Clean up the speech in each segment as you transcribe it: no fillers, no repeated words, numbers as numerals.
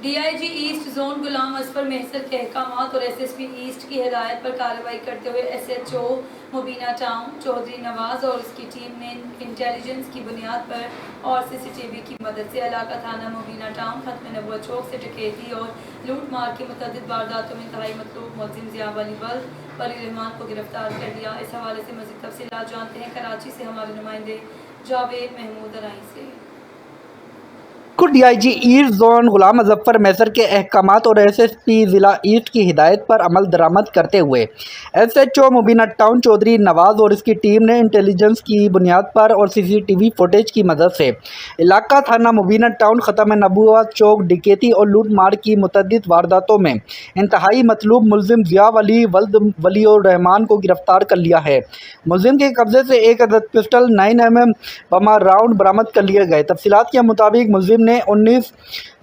D I G east zone Ghulam Azfar محسر کے احکامات اور ایس ایس پی ایسٹ کی ہدایت پر کارروائی کرتے ہوئے ایس ایچ او مبینہ ٹاؤن چودھری نواز اور اس کی ٹیم نے انٹیلیجنس کی بنیاد پر اور سی سی ٹی وی کی مدد سے علاقہ تھانہ مبینہ ٹاؤن ختم نبوت چوک سے ڈکیتی اور لوٹ مار کی متعدد وارداتوں میں انتہائی مطلوب ملزم ضیاء ولی ولی رحمان کو گرفتار کر لیا۔ اس حوالے سے مزید تفصیلات جانتے ہیں کراچی سے ہمارے نمائندے جاوید محمود ارائیں سے۔ D I G east zone Ghulam Azfar محسر کے احکامات اور ایس ایس پی ضلع ایسٹ کی ہدایت پر عمل درآمد کرتے ہوئے ایس ایچ او مبینہ ٹاؤن چودھری نواز اور اس کی ٹیم نے انٹیلیجنس کی بنیاد پر اور سی سی ٹی وی فوٹیج کی مدد سے علاقہ تھانہ مبینہ ٹاؤن ختم نبوت چوک ڈکیتی اور لوٹ مار کی متعدد وارداتوں میں انتہائی مطلوب ملزم ضیاء ولی الرحمان کو گرفتار کر لیا ہے۔ ملزم کے قبضے سے ایک عدد پسٹل 9mm بم راؤنڈ برآمد کر لیے گئے۔ تفصیلات کے مطابق ملزم نے 19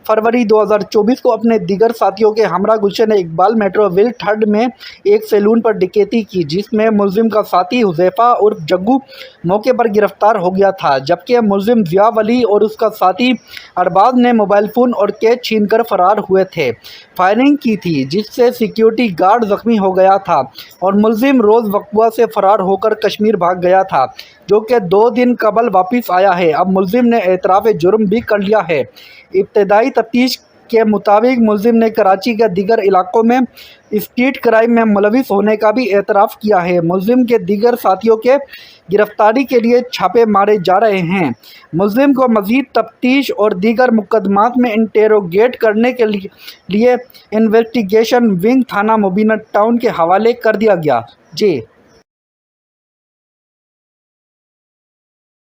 فروری 2024 کو اپنے دیگر ساتھیوں کے ہمراہ Gulshan Iqbal metro well third میں ایک سیلون پر ڈکیتی کی، جس میں ملزم کا ساتھی حذیفہ عرف جگو موقع پر گرفتار ہو گیا تھا، جبکہ ملزم ضیاء ولی اور اس کا ساتھی ارباز نے موبائل فون اور کیش چھین کر فرار ہوئے تھے۔ فائرنگ کی تھی جس سے سیکیورٹی گارڈ زخمی ہو گیا تھا اور ملزم روز وقوع سے فرار ہو کر کشمیر بھاگ گیا تھا، جو کہ 2 دن قبل واپس آیا ہے۔ اب ملزم نے اعتراف جرم بھی کر لیا ہے۔ ابتدائی تفتیش کے مطابق ملزم نے کراچی کے دیگر علاقوں میں اسٹریٹ کرائم میں ملوث ہونے کا بھی اعتراف کیا ہے۔ ملزم کے دیگر ساتھیوں کے گرفتاری کے لیے چھاپے مارے جا رہے ہیں۔ ملزم کو مزید تفتیش اور دیگر مقدمات میں انٹیروگیٹ کرنے کے لیے انویسٹیگیشن ونگ تھانہ مبینہ ٹاؤن کے حوالے کر دیا گیا۔